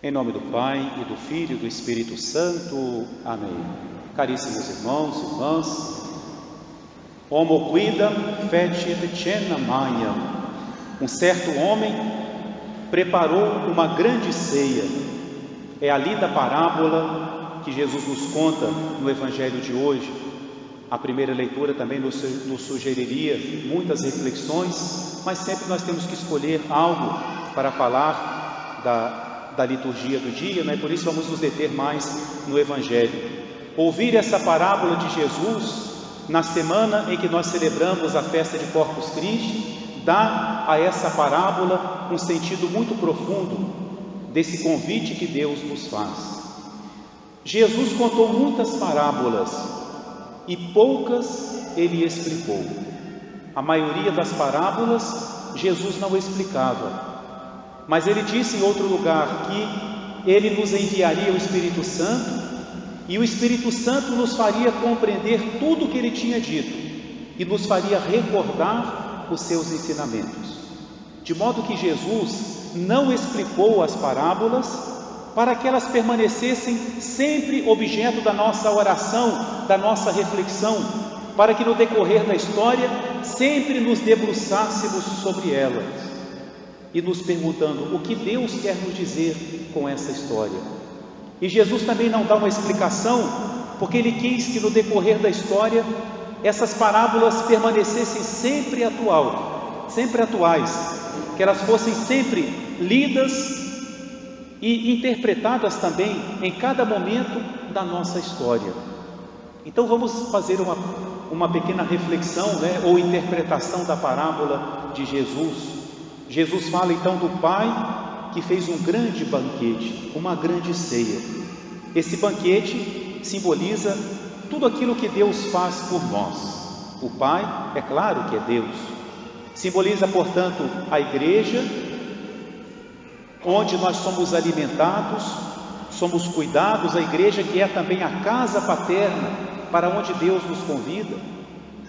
Em nome do Pai, e do Filho e do Espírito Santo. Amém. Caríssimos irmãos e irmãs, Homo quidam fecit cena maiam. Um certo homem preparou uma grande ceia. É a linda parábola que Jesus nos conta no Evangelho de hoje. A primeira leitura também nos sugeriria muitas reflexões, mas sempre nós temos que escolher algo para falar da liturgia do dia, né? Por isso vamos nos deter mais no Evangelho. Ouvir essa parábola de Jesus na semana em que nós celebramos a festa de Corpus Christi dá a essa parábola um sentido muito profundo desse convite que Deus nos faz. Jesus contou muitas parábolas e poucas ele explicou. A maioria das parábolas Jesus não explicava, mas ele disse em outro lugar que ele nos enviaria o Espírito Santo e o Espírito Santo nos faria compreender tudo o que ele tinha dito e nos faria recordar os seus ensinamentos. De modo que Jesus não explicou as parábolas para que elas permanecessem sempre objeto da nossa oração, da nossa reflexão, para que no decorrer da história sempre nos debruçássemos sobre elas e nos perguntando o que Deus quer nos dizer com essa história. E Jesus também não dá uma explicação, porque ele quis que no decorrer da história essas parábolas permanecessem sempre atuais, que elas fossem sempre lidas e interpretadas também em cada momento da nossa história. Então vamos fazer uma pequena reflexão, né, ou interpretação da parábola de Jesus. Jesus fala então do Pai que fez um grande banquete, uma grande ceia. Esse banquete simboliza tudo aquilo que Deus faz por nós. O Pai, é claro que é Deus. Simboliza, portanto, a igreja, onde nós somos alimentados, somos cuidados, a igreja que é também a casa paterna para onde Deus nos convida.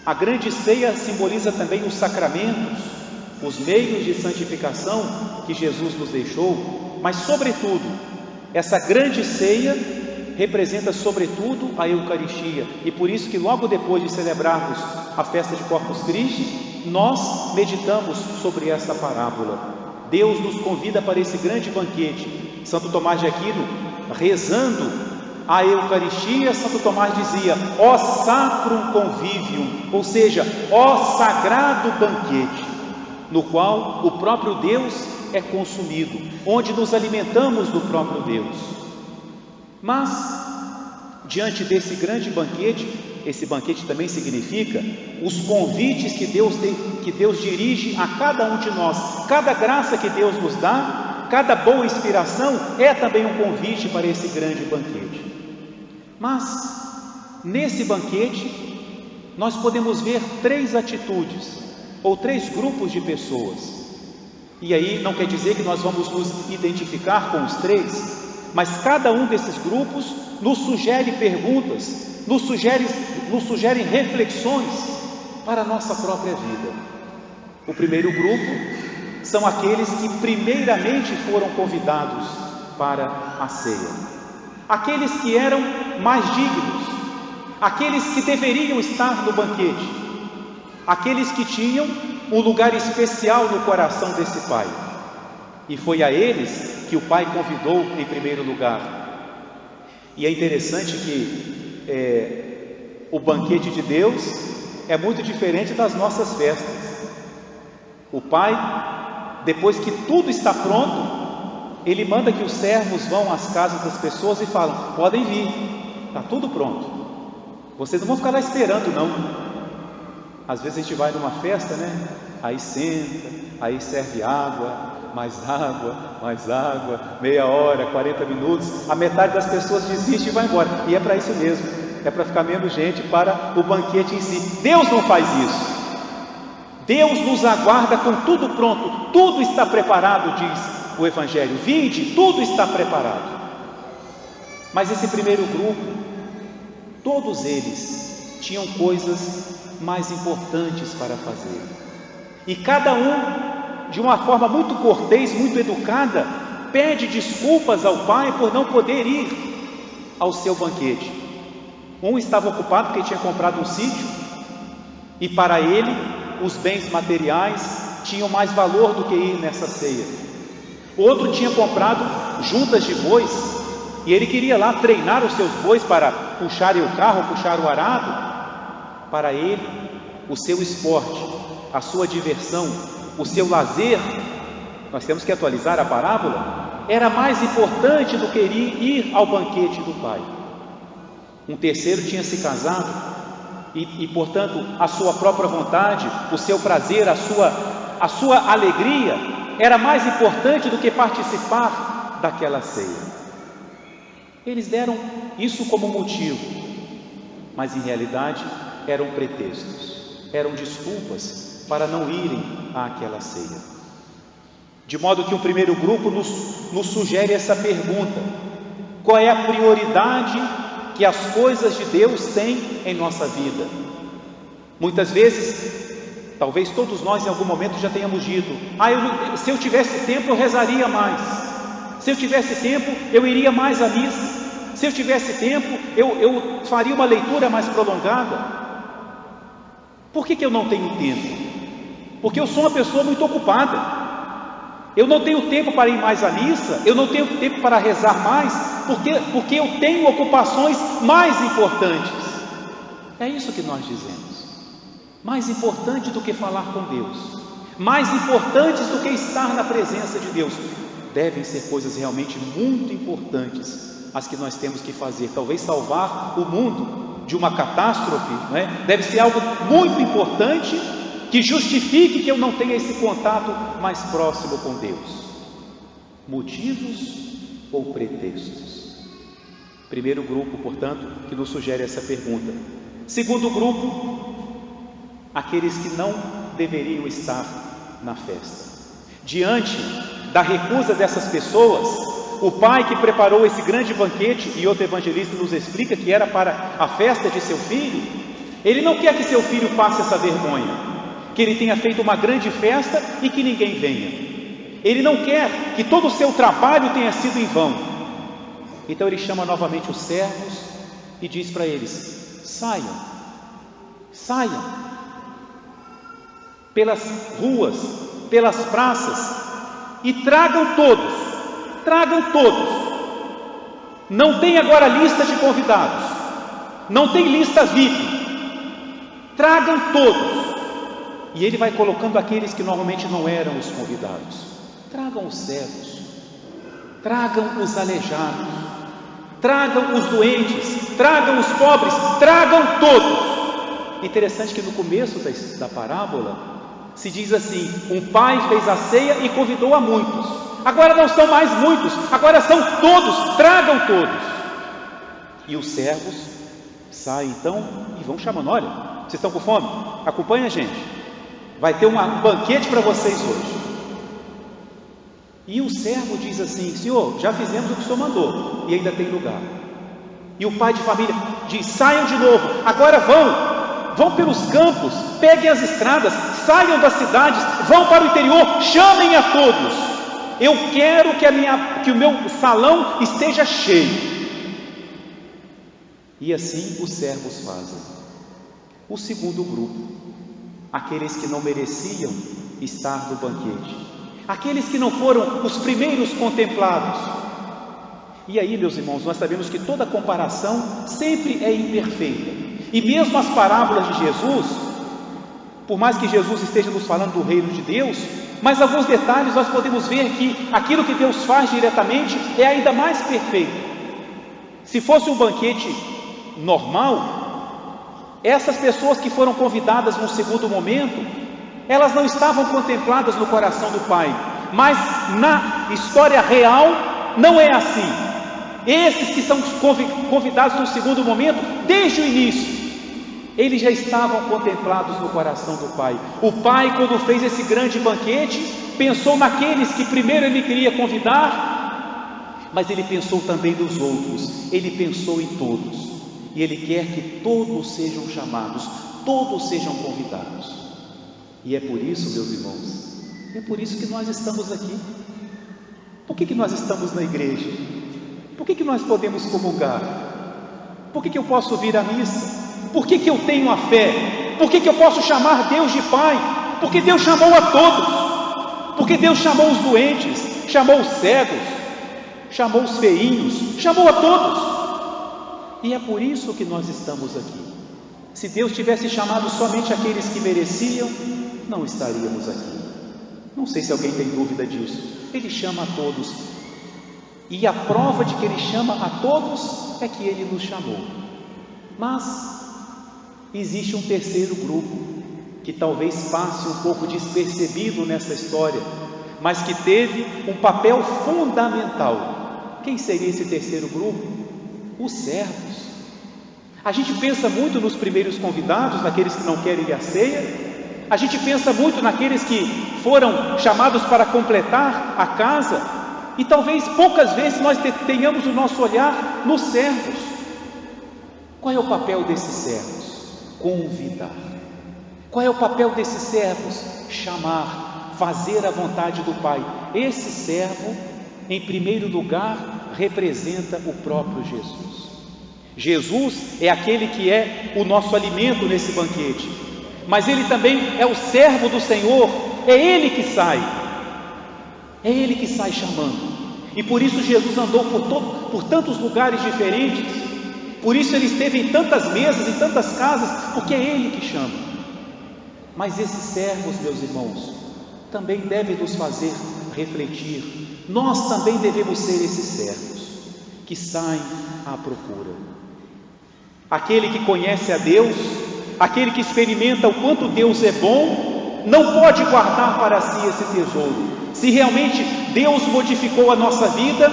A grande ceia simboliza também os sacramentos, os meios de santificação que Jesus nos deixou, mas sobretudo, essa grande ceia representa sobretudo a Eucaristia, e por isso que logo depois de celebrarmos a festa de Corpus Christi, nós meditamos sobre essa parábola. Deus nos convida para esse grande banquete. Santo Tomás de Aquino, rezando a Eucaristia, Santo Tomás dizia: ó sacrum convivium, ou seja, ó sagrado banquete, no qual o próprio Deus é consumido, onde nos alimentamos do próprio Deus. Mas, diante desse grande banquete, esse banquete também significa os convites que Deus dirige a cada um de nós. Cada graça que Deus nos dá, cada boa inspiração é também um convite para esse grande banquete. Mas, nesse banquete, nós podemos ver três atitudes, ou três grupos de pessoas. E aí não quer dizer que nós vamos nos identificar com os três, mas cada um desses grupos nos sugere perguntas, nos sugere reflexões para a nossa própria vida. O primeiro grupo são aqueles que primeiramente foram convidados para a ceia. Aqueles que eram mais dignos, aqueles que deveriam estar no banquete, aqueles que tinham um lugar especial no coração desse Pai. E foi a eles que o Pai convidou em primeiro lugar. E é interessante que o banquete de Deus é muito diferente das nossas festas. O Pai, depois que tudo está pronto, Ele manda que os servos vão às casas das pessoas e falam: podem vir, está tudo pronto. Vocês não vão ficar lá esperando, não. Às vezes a gente vai numa festa, né? Aí senta, aí serve água, mais água, meia hora, 40 minutos, a metade das pessoas desiste e vai embora. E é para isso mesmo, é para ficar menos gente para o banquete em si. Deus não faz isso. Deus nos aguarda com tudo pronto, tudo está preparado, diz o Evangelho. Vinde, tudo está preparado. Mas esse primeiro grupo, todos eles tinham coisas mais importantes para fazer. E cada um, de uma forma muito cortês, muito educada, pede desculpas ao pai por não poder ir ao seu banquete. Um estava ocupado porque tinha comprado um sítio, e para ele os bens materiais tinham mais valor do que ir nessa ceia. Outro tinha comprado juntas de bois, e ele queria lá treinar os seus bois para puxarem o carro, puxar o arado. Para ele, o seu esporte, a sua diversão, o seu lazer, nós temos que atualizar a parábola, era mais importante do que ir ao banquete do pai. Um terceiro tinha se casado e portanto, a sua própria vontade, o seu prazer, a sua alegria era mais importante do que participar daquela ceia. Eles deram isso como motivo, mas em realidade eram pretextos, eram desculpas para não irem àquela ceia. De modo que o primeiro grupo nos sugere essa pergunta: qual é a prioridade que as coisas de Deus têm em nossa vida? Muitas vezes, talvez todos nós em algum momento já tenhamos dito: se eu tivesse tempo eu rezaria mais, se eu tivesse tempo eu iria mais à missa, se eu tivesse tempo eu faria uma leitura mais prolongada. Por que eu não tenho tempo? Porque eu sou uma pessoa muito ocupada. Eu não tenho tempo para ir mais à missa, eu não tenho tempo para rezar mais, porque eu tenho ocupações mais importantes. É isso que nós dizemos. Mais importante do que falar com Deus, mais importantes do que estar na presença de Deus. Devem ser coisas realmente muito importantes as que nós temos que fazer. Talvez salvar o mundo de uma catástrofe, não é? Deve ser algo muito importante que justifique que eu não tenha esse contato mais próximo com Deus. Motivos ou pretextos? Primeiro grupo, portanto, que nos sugere essa pergunta. Segundo grupo, aqueles que não deveriam estar na festa. Diante da recusa dessas pessoas, o pai que preparou esse grande banquete, e outro evangelista nos explica que era para a festa de seu filho, ele não quer que seu filho passe essa vergonha, que ele tenha feito uma grande festa e que ninguém venha. Ele não quer que todo o seu trabalho tenha sido em vão. Então ele chama novamente os servos e diz para eles: saiam pelas ruas, pelas praças, e tragam todos. Não tem agora lista de convidados, não tem lista VIP, tragam todos. E ele vai colocando aqueles que normalmente não eram os convidados. Tragam os cegos, tragam os aleijados, tragam os doentes, tragam os pobres, tragam todos. Interessante que no começo da parábola se diz assim: um pai fez a ceia e convidou a muitos. Agora não são mais muitos, agora são todos, tragam todos. E os servos saem então e vão chamando: olha, vocês estão com fome? Acompanha a gente, vai ter um banquete para vocês hoje. E o servo diz assim: senhor, já fizemos o que o senhor mandou e ainda tem lugar. E o pai de família diz: saiam de novo, agora vão pelos campos, peguem as estradas, saiam das cidades, vão para o interior, chamem a todos. Eu quero que o meu salão esteja cheio. E assim os servos fazem. O segundo grupo, aqueles que não mereciam estar no banquete, aqueles que não foram os primeiros contemplados. E aí, meus irmãos, nós sabemos que toda comparação sempre é imperfeita. E mesmo as parábolas de Jesus, por mais que Jesus esteja nos falando do reino de Deus, mas alguns detalhes nós podemos ver que aquilo que Deus faz diretamente é ainda mais perfeito. Se fosse um banquete normal, essas pessoas que foram convidadas no segundo momento, elas não estavam contempladas no coração do Pai. Mas na história real não é assim. Esses que são convidados no segundo momento, desde o início, eles já estavam contemplados no coração do Pai. O Pai, quando fez esse grande banquete, pensou naqueles que primeiro Ele queria convidar, mas Ele pensou também nos outros. Ele pensou em todos. E Ele quer que todos sejam chamados, todos sejam convidados. E é por isso, meus irmãos, é por isso que nós estamos aqui. Por que nós estamos na igreja? Por que nós podemos comungar? Por que eu posso vir à missa? Por que eu tenho a fé? Por que eu posso chamar Deus de Pai? Porque Deus chamou a todos. Porque Deus chamou os doentes, chamou os cegos, chamou os feinhos, chamou a todos. E é por isso que nós estamos aqui. Se Deus tivesse chamado somente aqueles que mereciam, não estaríamos aqui. Não sei se alguém tem dúvida disso. Ele chama a todos. E a prova de que Ele chama a todos é que Ele nos chamou. Mas existe um terceiro grupo que talvez passe um pouco despercebido nessa história, mas que teve um papel fundamental. Quem seria esse terceiro grupo? Os servos. A gente pensa muito nos primeiros convidados, naqueles que não querem ir à ceia. A gente pensa muito naqueles que foram chamados para completar a casa. E talvez poucas vezes nós tenhamos o nosso olhar nos servos. Qual é o papel desses servos? Convidar. Qual é o papel desses servos? Chamar, fazer a vontade do Pai. Esse servo, em primeiro lugar, representa o próprio Jesus. Jesus é aquele que é o nosso alimento nesse banquete, mas Ele também é o servo do Senhor. É Ele que sai, é Ele que sai chamando. E por isso Jesus andou por tantos lugares diferentes, por isso Ele esteve em tantas mesas, em tantas casas, porque é Ele que chama. Mas esses servos, meus irmãos, também devem nos fazer refletir. Nós também devemos ser esses servos que saem à procura. Aquele que conhece a Deus, aquele que experimenta o quanto Deus é bom, não pode guardar para si esse tesouro. Se realmente Deus modificou a nossa vida,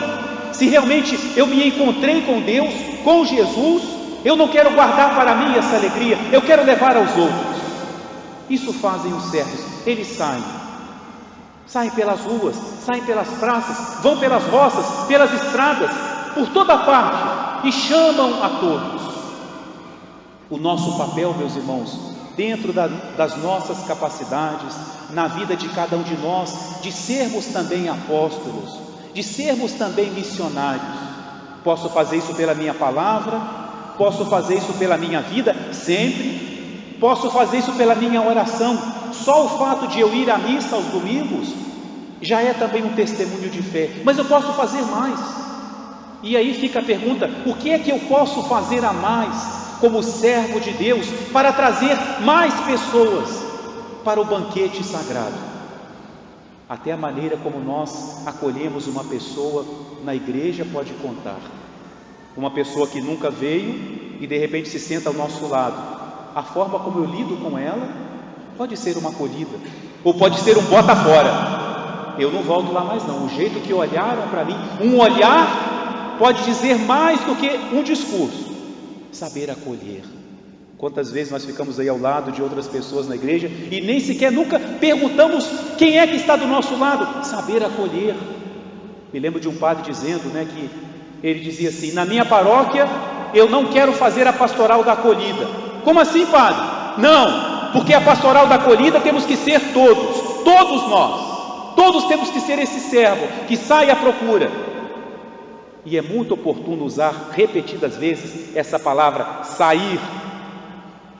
se realmente eu me encontrei com Deus, com Jesus, eu não quero guardar para mim essa alegria, eu quero levar aos outros. Isso fazem os servos. Eles saem pelas ruas, saem pelas praças, vão pelas roças, pelas estradas, por toda parte, e chamam a todos. O nosso papel, meus irmãos, dentro das nossas capacidades, na vida de cada um de nós, de sermos também apóstolos, de sermos também missionários. Posso fazer isso pela minha palavra, posso fazer isso pela minha vida, sempre. Posso fazer isso pela minha oração. Só o fato de eu ir à missa aos domingos já é também um testemunho de fé. Mas eu posso fazer mais. E aí fica a pergunta: o que é que eu posso fazer a mais como servo de Deus para trazer mais pessoas para o banquete sagrado? Até a maneira como nós acolhemos uma pessoa na igreja pode contar. Uma pessoa que nunca veio e de repente se senta ao nosso lado. A forma como eu lido com ela pode ser uma acolhida, ou pode ser um bota fora. Eu não volto lá mais não. O jeito que olharam para mim, um olhar pode dizer mais do que um discurso. Saber acolher. Quantas vezes nós ficamos aí ao lado de outras pessoas na igreja e nem sequer nunca perguntamos quem é que está do nosso lado. Saber acolher. Me lembro de um padre dizendo, que ele dizia assim: na minha paróquia eu não quero fazer a pastoral da acolhida. Como assim, padre? Não, porque a pastoral da acolhida temos que ser todos nós. Todos temos que ser esse servo que sai à procura. E é muito oportuno usar repetidas vezes essa palavra sair.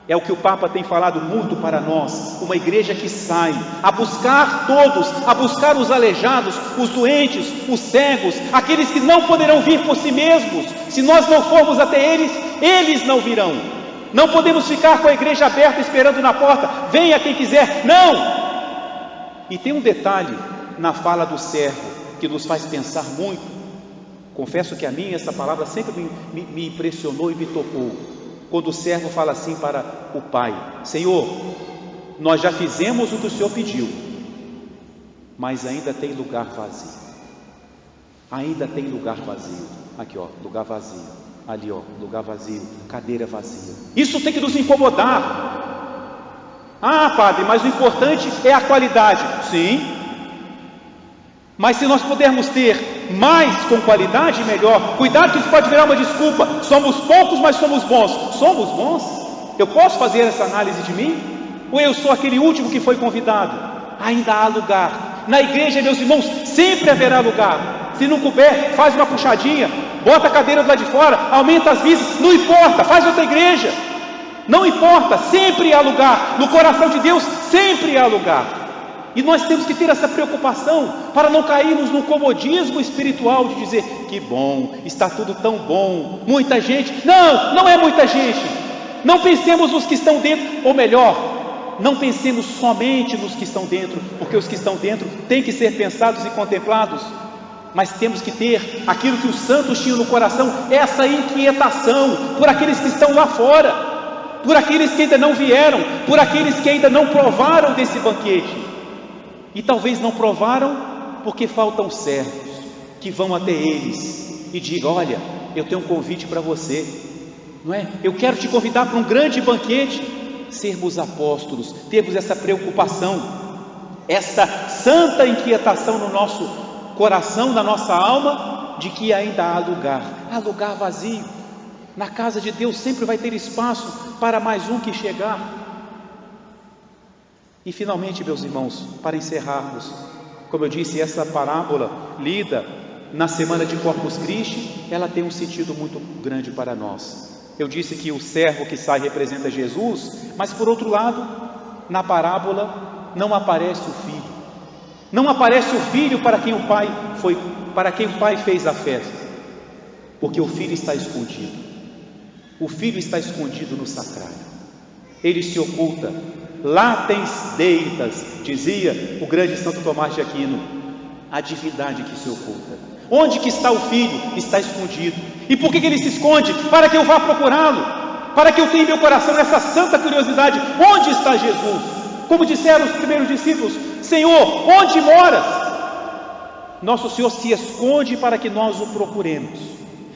É o que o Papa tem falado muito para nós, uma igreja que sai a buscar todos, a buscar os aleijados, os doentes, os cegos, aqueles que não poderão vir por si mesmos. Se nós não formos até eles, eles não virão. Não podemos ficar com a igreja aberta esperando na porta, venha quem quiser, não! E tem um detalhe na fala do servo que nos faz pensar muito. Confesso que a mim essa palavra sempre me impressionou e me tocou. Quando o servo fala assim para o pai: Senhor, nós já fizemos o que o Senhor pediu, mas ainda tem lugar vazio. Ainda tem lugar vazio. Aqui lugar vazio. Ali lugar vazio, cadeira vazia. Isso tem que nos incomodar. Ah, padre, mas o importante é a qualidade. Sim, mas se nós pudermos ter mais com qualidade, melhor. Cuidado que isso pode virar uma desculpa. Somos poucos, mas somos bons. Somos bons? Eu posso fazer essa análise de mim? Ou eu sou aquele último que foi convidado? Ainda há lugar. Na igreja, meus irmãos, sempre haverá lugar. Se não couber, faz uma puxadinha, bota a cadeira do lado de fora, aumenta as vistas, não importa, faz outra igreja. Não importa, sempre há lugar. No coração de Deus sempre há lugar. E nós temos que ter essa preocupação para não cairmos no comodismo espiritual de dizer: que bom, está tudo tão bom, muita gente. Não, não é muita gente. Não pensemos nos que estão dentro, ou melhor, não pensemos somente nos que estão dentro, porque os que estão dentro têm que ser pensados e contemplados. Mas temos que ter aquilo que os santos tinham no coração, essa inquietação por aqueles que estão lá fora, por aqueles que ainda não vieram, por aqueles que ainda não provaram desse banquete. E talvez não provaram porque faltam servos que vão até eles e digam: olha, eu tenho um convite para você, não é? Eu quero te convidar para um grande banquete. Sermos apóstolos, termos essa preocupação, essa santa inquietação no nosso coração, na nossa alma, de que ainda há lugar vazio. Na casa de Deus sempre vai ter espaço para mais um que chegar. E finalmente, meus irmãos, para encerrarmos, como eu disse, essa parábola lida na semana de Corpus Christi, ela tem um sentido muito grande para nós. Eu disse que o servo que sai representa Jesus, mas por outro lado, na parábola não aparece o filho. Não aparece o filho para quem o pai fez a festa, porque o filho está escondido. O filho está escondido no sacrário. Ele se oculta. Latens deitas, dizia o grande Santo Tomás de Aquino, a divindade que se oculta. Onde que está o filho? Está escondido. E por que ele se esconde? Para que eu vá procurá-lo, para que eu tenha em meu coração essa santa curiosidade: onde está Jesus? Como disseram os primeiros discípulos: Senhor, onde moras? Nosso Senhor se esconde para que nós o procuremos.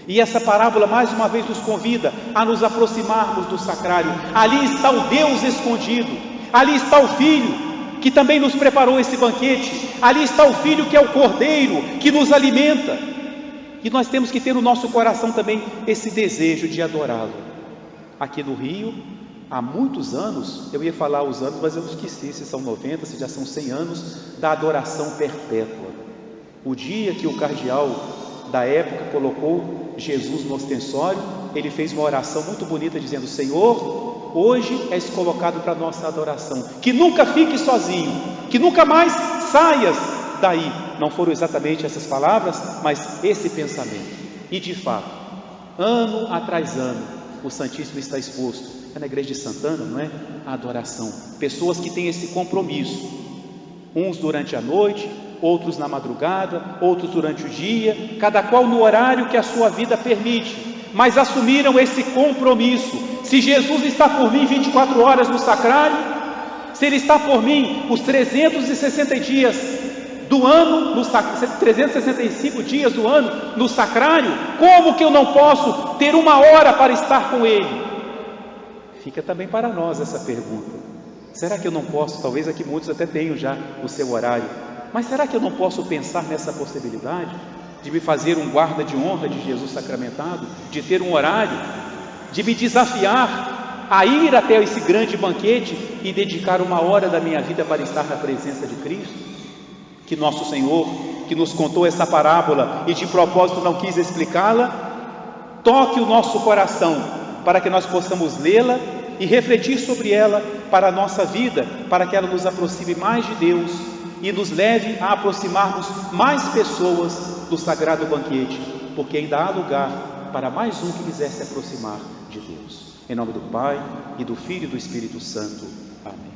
E essa parábola mais uma vez nos convida a nos aproximarmos do sacrário. Ali está o Deus escondido, ali está o Filho que também nos preparou esse banquete, ali está o Filho que é o Cordeiro que nos alimenta. E nós temos que ter no nosso coração também esse desejo de adorá-lo. Aqui no Rio, há muitos anos, eu ia falar os anos, mas eu esqueci se são 90, se já são 100 anos da adoração perpétua. O dia que o cardeal da época colocou Jesus no ostensório, ele fez uma oração muito bonita dizendo: Senhor, hoje és colocado para a nossa adoração, que nunca fique sozinho, que nunca mais saias daí. Não foram exatamente essas palavras, mas esse pensamento. E de fato, ano atrás ano, o Santíssimo está exposto. É na igreja de Santana, não é? A adoração. Pessoas que têm esse compromisso, uns durante a noite, outros na madrugada, outros durante o dia, cada qual no horário que a sua vida permite, mas assumiram esse compromisso. Se Jesus está por mim 24 horas no sacrário, se Ele está por mim os 360 dias do ano, 365 dias do ano no sacrário, como que eu não posso ter uma hora para estar com Ele? Fica também para nós essa pergunta: será que eu não posso? Talvez aqui muitos até tenham já o seu horário, mas será que eu não posso pensar nessa possibilidade de me fazer um guarda de honra de Jesus sacramentado, de ter um horário, de me desafiar a ir até esse grande banquete e dedicar uma hora da minha vida para estar na presença de Cristo? Que nosso Senhor, que nos contou essa parábola e de propósito não quis explicá-la, toque o nosso coração para que nós possamos lê-la e refletir sobre ela para a nossa vida, para que ela nos aproxime mais de Deus e nos leve a aproximarmos mais pessoas do sagrado banquete, porque ainda há lugar para mais um que quiser se aproximar de Deus. Em nome do Pai, e do Filho e do Espírito Santo. Amém.